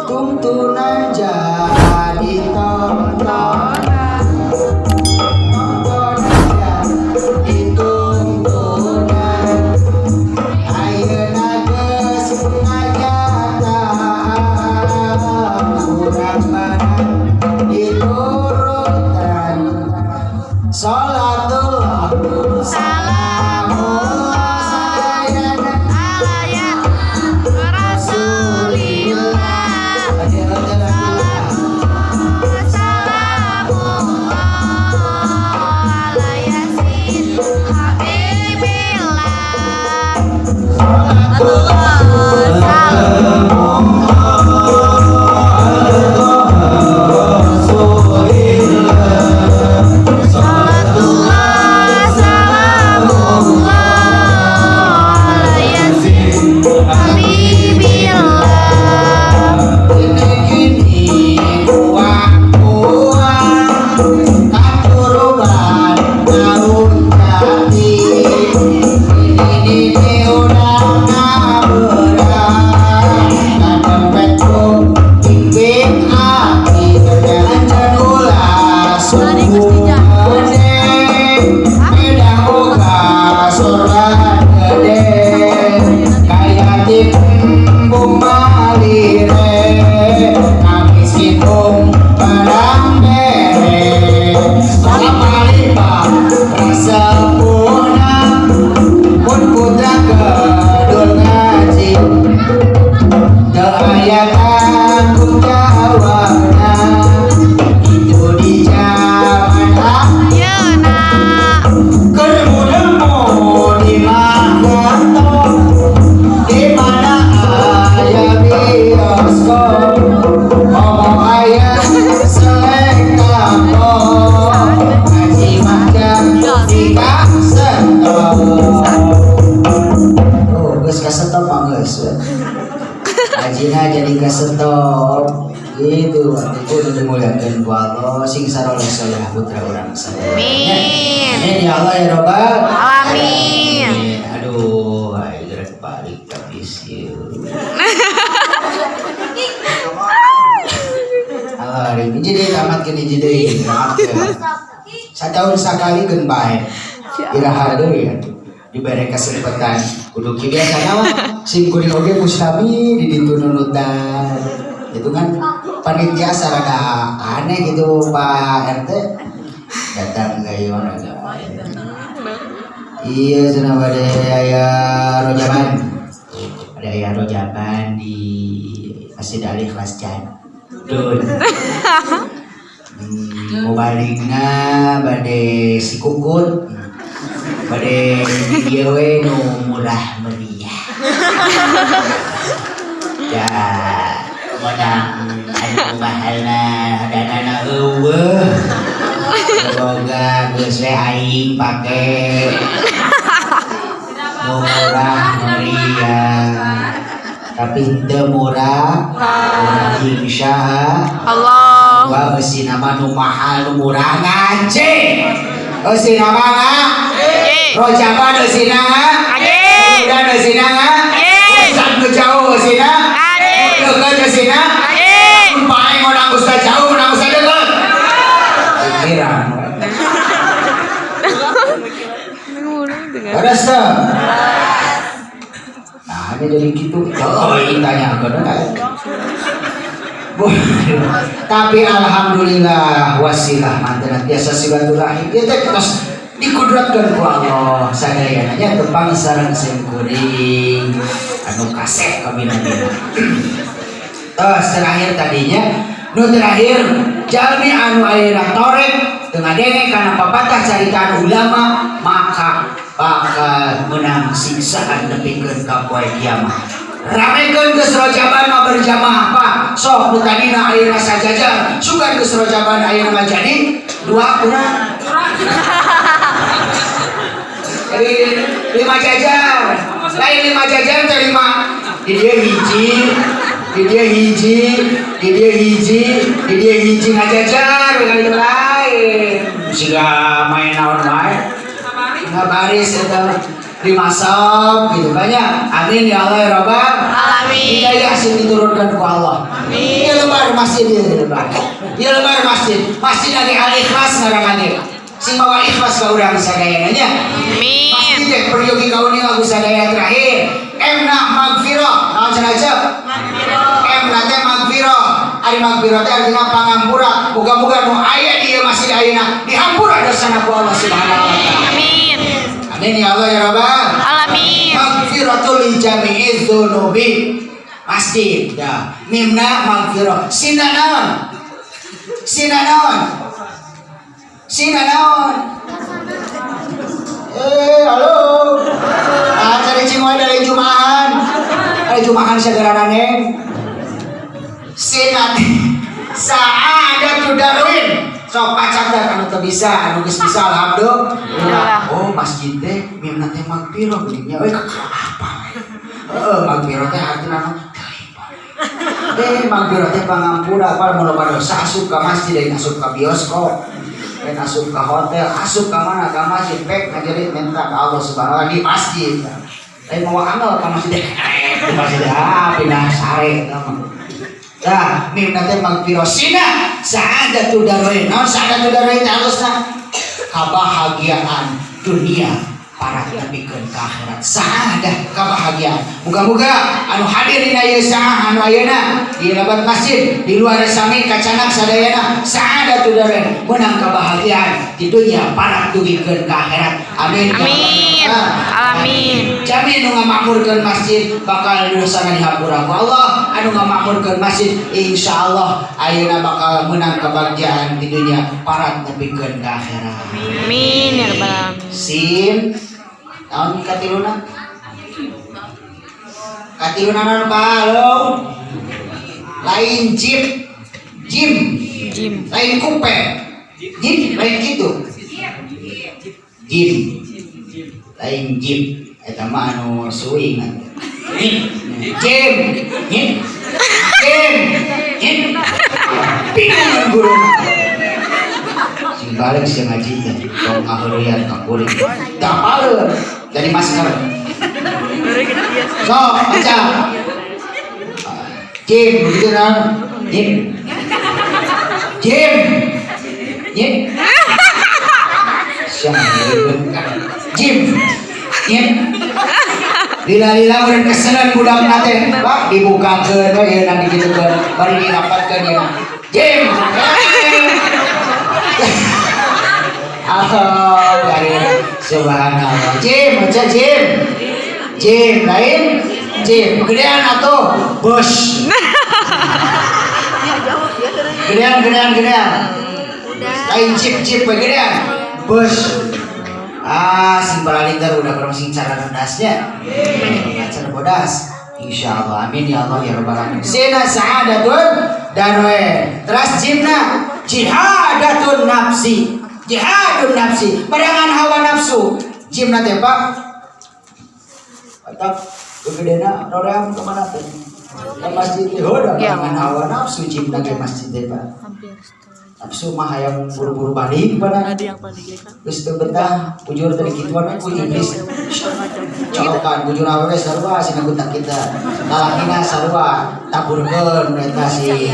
tuntunan jadi tontonan jadi tuntunan ayeuna geus ngajatan urang barang diturutan sholatullah Ajina jadi kasetop gitu itu udah dimuliakan ku Allah sing saroleh soleh putra urang sadaya. Amin ya Allah ya Rabbal Alamin. Aduh, ayo gerak balik tapi sih. Allah hari ini jadi tamat kini jadi satahun sekali gen bae. Iraha deui ya. Diberi kesempatan kudu kieu biasana mah sim kuring oge mustami di ditu nunutan itu kan panitia sarada aneh gitu Pak RT datang gayon agak iya cenah bade aya rojaman di Masjid Al Ikhlas Jadun mau balikna bade si kukut bade dia we nu murah meriah ya modang anu mahalna danana eueuh boga geus we aing pake murah meriah tapi teu murah insya Allah wa besi nama nu mahal nu murah ngace besi nama Rojaba ada sina Ade. Udah ada sina Ustaz ke jauh sina Ade. Dekat ada sina Ade. Paling orang ustaz jauh orang ustaz dekat. Pikiran. Ada sah. Nah ini jadi gitu. Oh ini tanya ke tapi alhamdulillah wasilah mantan biasa silaturahim kita terus dikudratkan ku Allah sadayananya tepang sareng sing kuring anu kasih kabina-bina. Terakhir tadinya nu terakhir jalmi anu ayeuna torek teu ngadenge kana papatah caritaan ulama maka bakal menang siksaan nepikeun ka poe kiamat. Ramekeun geus rojaban mah berjamaah Pak. Sok nu tadina ayeuna sajajar sugan geus rojaban ayeuna mah jadi dua kurang. Jadi 5 jajar. Lain 5 jajar terima. Di dia hiji ngajajar dengan lain. Siga main naon wae. Ngabaris eta 5 dimasak gitu banyak. Amin ya Allah ya Rabbal Alamin. hidayah sing diturunkan ku Allah. Amin. Ieu lebar masjid ieu lebar. Ieu lebar masjid. Masjid lagi al-ikhlas ngaranna. Sing bawa ikhlas ka urang sadayana nya. Amin. Masjid teh peryogi kauni lagu sadaya terakhir. Emna magfirah. Naon cenah ceu? Emna teh magfirah. Ari magfirah teh artina pangampura. Muga-muga nu aya di ieu masjid ayeuna dihampura dosana ku Allah Subhanahu wa taala. Amin. Amin ya Allah ya Rabbal Alamin. Magfiratul li jami'iz dzunubi. Masjid ya. Mimna magfirah. Sina naon? Sina naon? Sina naon? Halo. Ah, cari cimoy dari Jumahan. Dari Jumahan segera neng. Sina Sa'adatul Darwin. Sok pacar dah anu teu bisa, anu geus bisa alhamdulillah. Oh, masjid teh mimna teh magfirah geuning we apa? Magfirah teh artina naon? Magfirah teh pangampura apa mun dosa asup ka masjid dan asup ka bioskop. Dan asup ka hotel, asup ka mana? Ka masjid pek ngajarin minta ka Allah Subhanahu wa taala di masjid. Lain mau angel ka masjid. Di masjid pindah sare mah. Nah, mimna teh magfirah sina sa'adatul darain. Naon sa'adatul darain teh harusna kebahagiaan dunia para nepikeun ka akhirat. Sa'adah kebahagiaan. Muga-muga anu hadir dina ieu saah anu ayeuna di lebat masjid di luar sami kacanak sadayana sa'adatul darain menang kebahagiaan di dunia para tugikeun ka akhirat. Amin. Amin. Alamin. Jamin nu ngamakmurkeun masjid bakal dosana dihampura ku Allah. Anu ngamakmurkeun masjid insyaallah ayeuna bakal menang kebahagiaan di dunia para nepikeun ka akhirat. Amin ya rabbal alamin. Sin naon katiluna? Katiluna naon halo? Lain jeep. Jim. Lain kupe. Jim lain gitu. Jim. Lain jeep. Eta mah anu swing. Jim. Pinang guru. Sing balik sing ngaji teh, tong ahlian ka kuring. Dapaleun jadi masker. So, baca. Jim, begitu kan? Jim. Jim. Lila-lila udah keselan budak nate, pak dibukakeun we ieu nanti kitu keun, bari dirapatkeun ieu. Jim. dari subhanallah. Jim, aja Jim. Jim lain Jim. Gedean atuh bos. Gedean. Lain Jip gedean. Bos. Simpel liter udah bermasing cara berdasnya. Cara bodas. Insyaallah amin ya Allah ya rabbal alamin. Sina sa'adatun darwe. Terus jimna jihadatun nafsi. Jihadun nafsi, perangan hawa nafsu. Jimna teh Pak. Atap gedena roream ke mana teh? Ke masjid teh hoda perangan hawa nafsu jimna ke masjid teh Pak. Nafsu mah hayang buru-buru balik pada. Geus teu betah bujur teh kituan ku iblis. Colokan bujur awewe sarua sinagutak kita. Lalakina sarua taburkeun eta si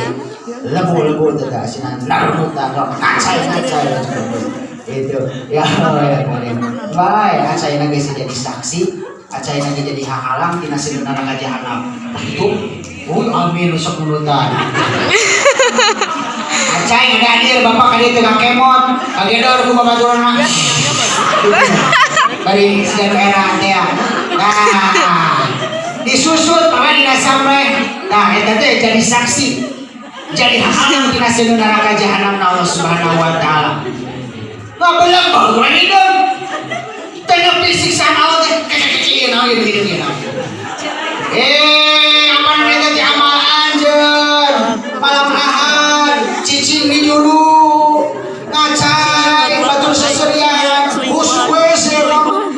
lebu teh asina narmutan ngacai itu ya bae acaina geus jadi saksi acaina jadi hahalang tina sieun neraka jahanam itu amin sok nurutan acai ngadir bapak ka dieu teh kemot kagedor ku babaturanna bari sigan era teh nah disusut apa dina sampai nah eta teh jadi saksi jadi halang tina sieun neraka jahanam Allah Subhanahu wa taala. Nah belang baguran itu. Tengah siksaan Allah teh kecil naon gitu. Apa namanya teh amal anjeun. Malam ahad cicing di dulu. Ngacai batur seserian. Husuk we serong.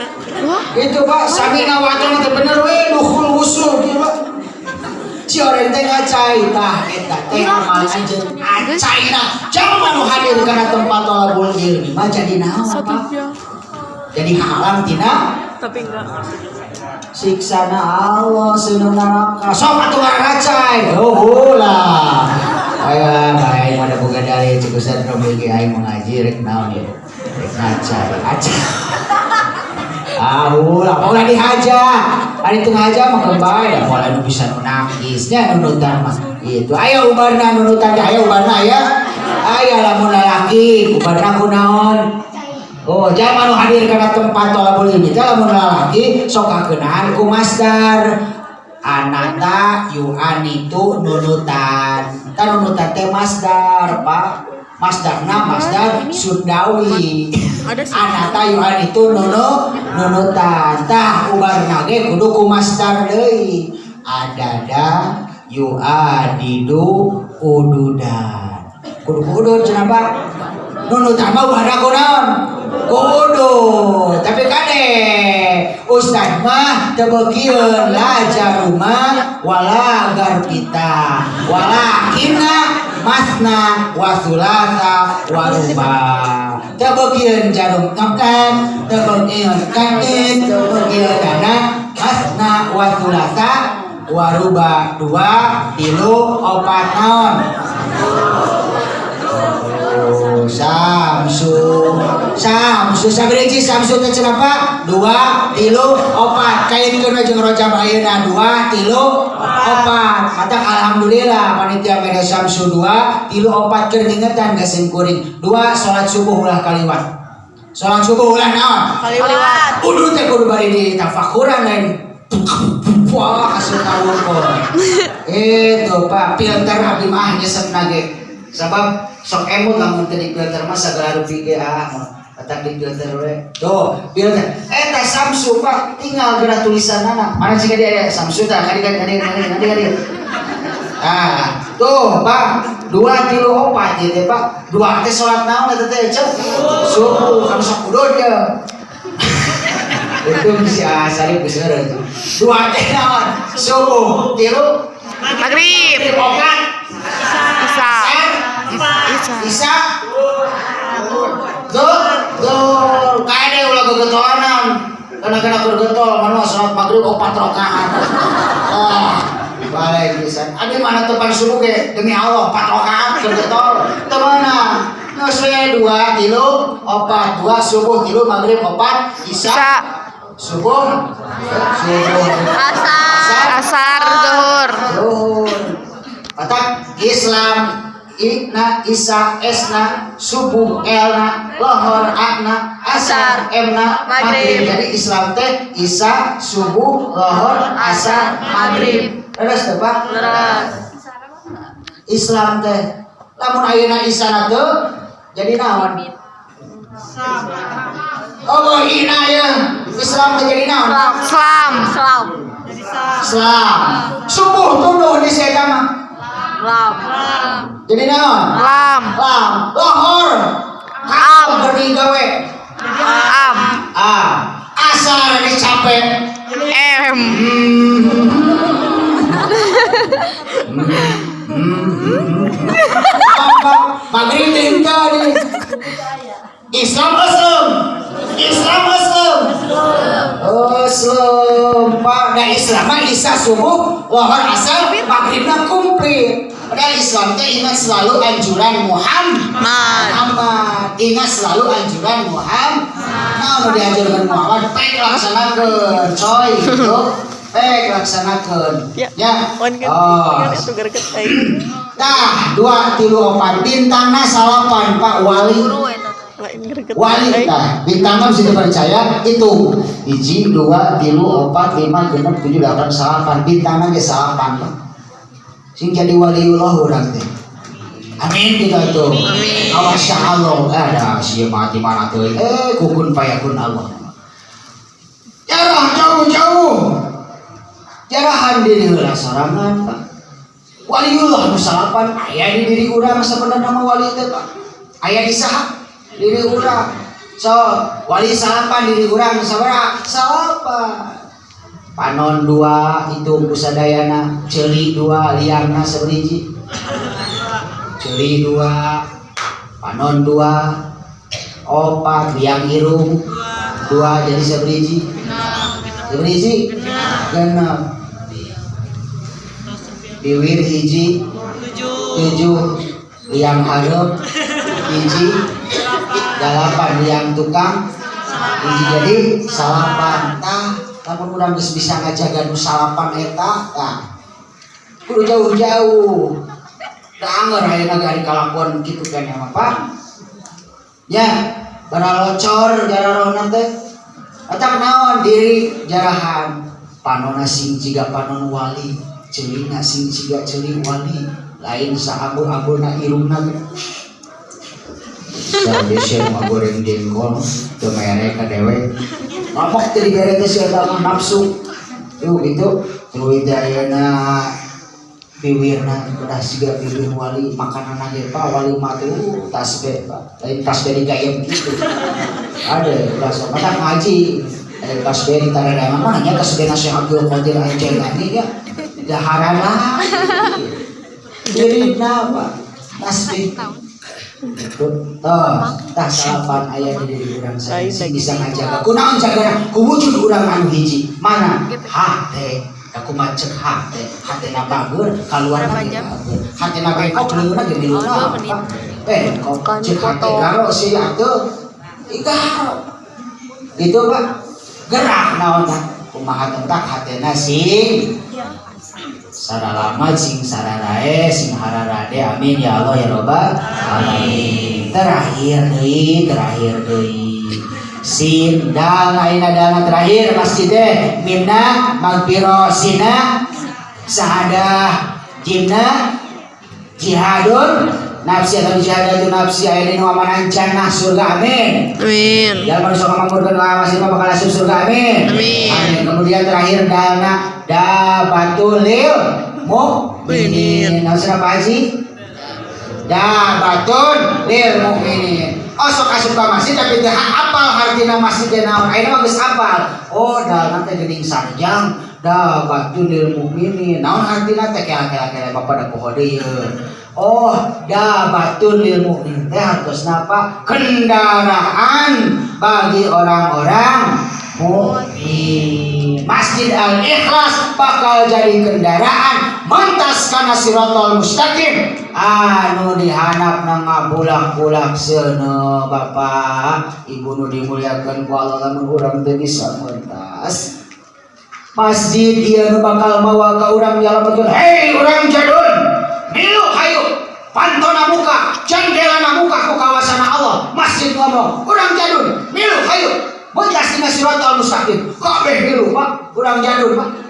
Itu Pak sami ngawatan teh bener we dukhul husuk kieu Pak. Si orang teh ngacai tah eta teh amal anjeun acaina jangan nu hadir kana tempat tolabul ilmi mah jadi naon Pak jadi halang tina Tapi enggak. Siksana Allah seneng neraka. Sok atuh ngaracai. Oh lah. Aya bae ada boga dalil cik Ustaz Robi ge aing mengaji rek naon ya. Rek ngacai. Acai. Ulah pola dihaja. Ari teu haja mah kembali da pola nu bisa nu nangis nya nunutan mah. Itu aya ubarna nunutan aya ubarna aya. Aya lamun lalaki ubarna kunaon? Oh, jangan anu hadir kana tempat tolabul ilmi teh lamun lalaki sok kakeunaan ku masdar. Anata yuanitu nunutan. Kan nunutan teh masdar, Pak. Masdarna masdar Sundawi. Anata yuanitu nunutan. Tah ubarna ge kudu ku masdar deui. Adada yuadidu ududan. Kudu udud cenah Pak. Nunutan mah ubarna kunaon? Kudu. Tapi kade Ustaz mah tebegieun la jaruma wala garbita walakinna masna wa sulasa wa ruba. Tebegieun jarum ngapkan, tebegieun kantin, tebegieun dana masna wa sulasa wa ruba 2 3 4 naon. Samsu sabreji samsu teh cenah Pak 2 3 4 kaitkeun jeung rojab ayeuna 2 3 4 mata alhamdulillah panitia mere samsu 2 3 4 keur ngingetan geus kuring 2 salat subuh ulah kaliwat salat subuh ulah naon kaliwat kudu teh kudu bari di tafakuran lain wah hasil tawukul itu Pak filter abdi mah nyesepna ge sabab sok emut lamun teu di filter mah sagala rupi ge atak di filter we. Tuh, filter. Eta Samsu Pak, tinggal geura tulisanana. Mana sih dia Samsu tah kadi. Ah, tuh Pak, 2 3 4 ieu teh Pak. 2 teh salat naon eta teh cek? Subuh kan sok udud ya. Itu bisa asari besar itu. 2 teh naon? Subuh, 3 Maghrib. 4 Isa. Tuh, kade ulah gegetoanan. Kana bergetol, manu salat maghrib 4 rakaat. Balik pisan. Abi mana tepan subuh ge demi Allah 4 rakaat bergetol. Teu meunang. Geus we 2 3 4 2 subuh 3 maghrib 4 Isa. Subuh. Asar zuhur. Otak Islam Ina Isa Esna Subuh Elna Lohor Akna Asar Emna Maghrib. Jadi Islam teh Isa Subuh Lohor Asar Maghrib. Terus teh Pak? Terus. Islam teh lamun ayeuna Isa teh jadi naon? Oh ina ya. Islam teh jadi naon? Islam. Subuh tuh di saya mah. Jadi naon? Lam. Lohor. Am berdi gawe. Am. Asar dicape. M. Maghrib tinggal di Islam Islam. Pak, dan Islam mah Isa subuh, lohor asar, maghribna kumplit. Padahal Islam teh ingat selalu anjuran Muhammad. Ingat selalu anjuran Muhammad. Nah, udah diajarkan Muhammad, pek laksanakeun, coy gitu. Pek laksanakeun. Ya. Nah, 2 3 4 bintangna salapan Pak wali. Wali nah, bintangna bisa dipercaya itu 1 2 3 4 5 6 7 8 salapan bintangna ge salapan Pak. Sing jadi waliullah urang teh. Amin kita itu. Amin. Masyaallah ada sia mati mana teh. Kukun payakun Allah. Jarah jauh-jauh. Jarahan diri heula sorangan Pak. Waliullah nu salapan aya di diri urang sabenerna mah wali teh Pak. Aya di saha? Diri urang. So, wali salapan diri urang sabaraha? Salapan. Panon 2 itu kusadayana, celi 2 liarna sabriji. Celi 2, panon 2, 4 liang irung 2 jadi sabriji. Jadi hiji genep Biwir hiji 7 liang hareup hiji 8 liang tukang hiji jadi salapan tah lamun urang geus bisa ngajaga nu salapan eta tah kudu jauh-jauh da anger ayeuna gari kalakuan kitu kan ya Pak nya bara locor jararona teh eta naon diri jarahan panonna sing jiga panon wali ceulina sing jiga ceuli wali lain sahabu-habuna irungna saya share mah goreng jengkol teu mere ka dewe mabok teh dibere teh sia nafsu tuh gitu terus ayeuna biwirna udah siga biwir wali makanan ge Pak wali mah tuh tasbih Pak lain tasbih digayem gitu ada udah mata ngaji tasbih ditarada mah nya tasbih nasihat Abdul Qadir Al-Jailani ya daharana dirina Pak tasbih tah salapan aya di diri urang sing bisa ngajaga kunaon jagana ku wujud urang anu hiji mana hate aku macet hate na bagur kaluarna ge hate na bengkok leungeuna ge miluna kok cek hate garo si atuh igaro gitu Pak gerak naon tah kumaha tentak hatena sing saralama sing sararae sing hararade amin ya Allah ya Rabbal alamin. Terakhir deui sin dal ayeuna dalna terakhir masjid teh minna magfiro sina sahadah jimna jihadun nafsi atau jihadun nafsi aya dina mamanan jannah surga amin amin ya manusia kamangurkeun masih mah bakal asup surga amin amin kemudian terakhir dalna dabatul lil mukminin nausna Pak Haji dabatul lil mukminin oh sok asup ka masjid tapi teu apal hartina masjid teh naon ayeuna mah geus apal oh dalna teh geuning sarjang dabatul lil mukminin naon hartina teh kela-kela Bapak da poho deui oh dabatul lil mukminin teh hartosna apa kendaraan bagi orang-orang mukmin. Masjid Al-Ikhlas bakal jadi kendaraan mantas kana siratal mustaqim anu dihanapna ngabulak-bulak seuneu Bapak Ibu nu dimuliakeun ku Allah lamun urang teu bisa mentas masjid ieu nu bakal mawa ka urang nyalametkeun hei urang jadun milu hayu pantona muka jandelana muka ku kawasan Allah masjid ngomong urang jadun milu hayu Muntas dina siratal mustaqim kabeh milu Pak urang jadul Pak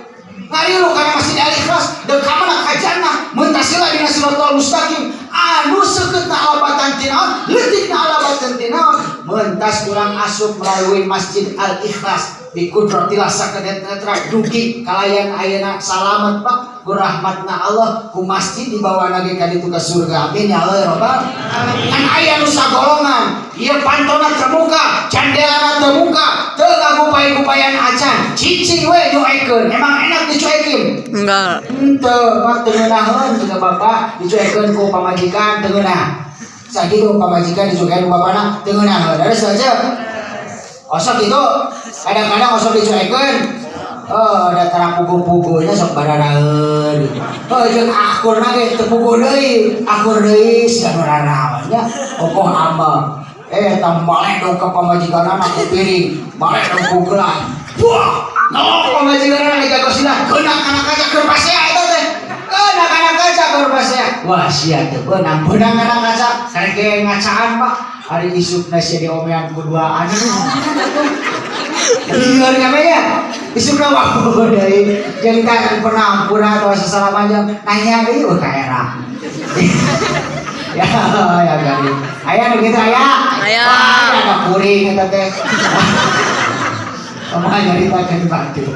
ngarilu kana Masjid Al-Ikhlas deuk ka mana ka jannah muntas dina siratal mustaqim anu seukeutna alabatan ti naon leutikna alabatan ti naon muntas urang asup melalui Masjid Al-Ikhlas bi qudratillah sakedet-netra dugi kalayan ayeuna salamet Pak ku rahmatna Allah ku masjid dibawana ge ka ditu ka surga amin ya Allah ya Rabbal alamin kan aya nu sagolongan ieu pantona terbuka jandelana terbuka teu ngagupay-gupayan acan cicing we nyoekeun emang enak dicuekeun enggak henteu Pak teu ngeunaheun juga Bapak dicuekeun ku pamajikan teu ngeunah sakitu pamajikan dicuekeun ku bapana teu ngeunaheun ada saja osok itu kadang-kadang osok dicuekeun ada terang pugu-pugunya sok bararaeun jeung akurna ge teu pugu deui akur deui siga bararaeun nya okoh amba tambale dong ka pamajikanna ku piring bale dong ku gelas wah no pamajikanna lagi gosina keunang kana kaca keur pasea eta teh keunang kana kaca keur pasea wah sia teu beunang kana kaca karek ngacaan Pak hari isukna sia diomean ku duaan dengar kabeh ya isukna wae deui jeung kan penampura atau sesalamanjang nanya deui ka era ya gari aya nu kitu aya ada kuring eta teh omah nyaritakeun batu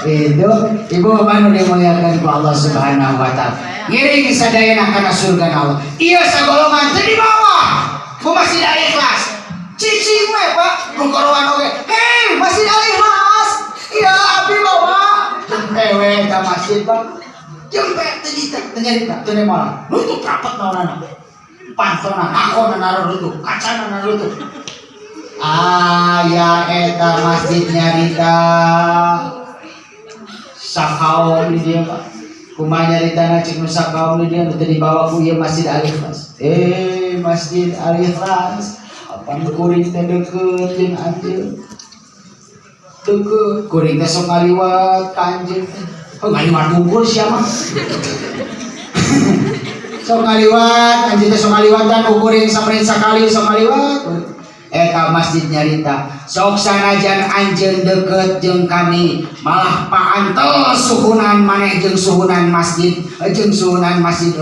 itu ibu bapak nu dimuliakeun ku Allah Subhanahu wa taala ngiring sadayana kana surga Allah ieu sagolongan teu di bawah ku Masjid Al-Ikhlas cicing we Pak ku korowan oge hei Masjid Al-Ikhlas iya abdi bawa ewe ka masjid Pak jempet teu nyarita teu moal nutup rapat naonana pantona akona narutu kacana narutu aya eta masjid nyarita sakaom di dia Pak. Kumanya di tanah cek nu sakaom di dia nu teu dibawa ku ieu Masjid Al-Ikhlas. Masjid Al-Ikhlas. Apa kuring teh deukeut jeung anjeun. Deukeut kuring teh sok ngaliwat ka anjeun. Ngaliwat bungkul sia mah. Sok ngaliwat anjeun teh sok ngaliwatan kuring sampeun sakali sok ngaliwat. Ka masjid nyarita sok sanajan anjeun deket jeung kami malah paantos suhunan maneh jeung suhunan masjid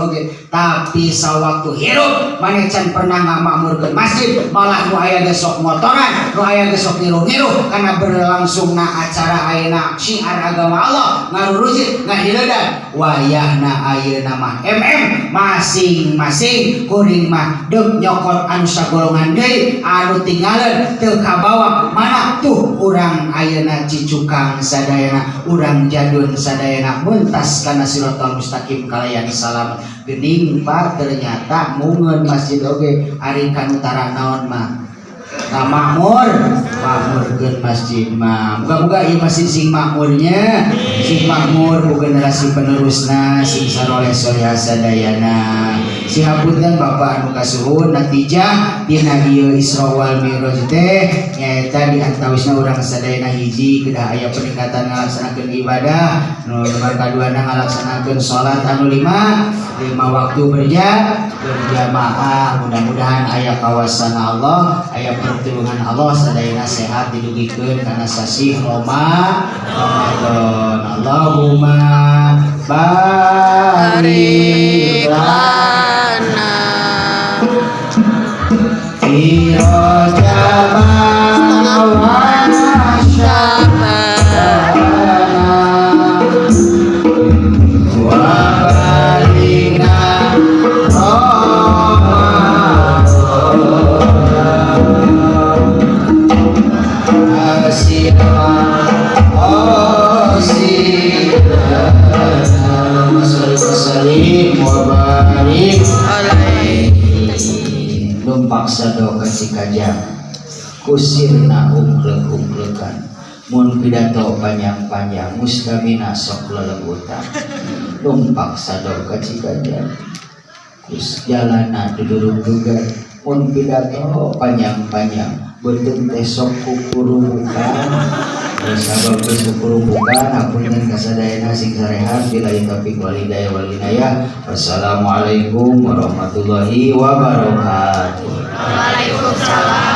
oge tapi sawaktu hirup maneh can pernah ngamakmurkeun masjid malah nu aya ge sok motoran nu aya ge sok ngiru-ngiru kana berlangsungna acara ayeuna syiar agama Allah ngarurujit ngahiredan wayahna ayeuna mah masing-masing kuring mah deuk nyokot anu sagolongan deui anu tinggalan teu kabawa mana tuh urang ayeuna cicukang sadayana urang jadun sadayana muntas kana siratal mustaqim kalayan salam geuning Pak ternyata mungeun masjid oge ari kanutara naon mah makmurkeun masjid mah muga-muga ieu masjid sing makmurnya sing makmur ku generasi penerusna sing saroleh-soleh sadayana sihapunten Bapak anu kasuhun natijah dina ieu Isra wal Mi'raj teh nyaeta diantawisna urang sadayana hiji kedah aya peningkatan ngalaksanakeun ibadah nu nomor kaduana ngalaksanakeun salat anu 5 waktu berjamaah mudah-mudahan aya kawasan Allah aya pertulungan Allah sadayana sehat didugikeun kana sasi Ramadan Allahumma barik lana fi Rajab wa Sya'ban wa balikna numpak sado kajam kusirna ungklek-ungklekan mun pidato panjang-panjang mustamina sok lelebutan numpak sado kajam kus jalana dudurung-dugan mun pidato panjang-panjang beuteuh teh sok kukurubukan sabab kukurubukan hapunten kasadayana sing sarehat billahi taufiq wal hidayah wal inayah. Wassalamualaikum warahmatullahi wabarakatuh. Waalaikumsalam.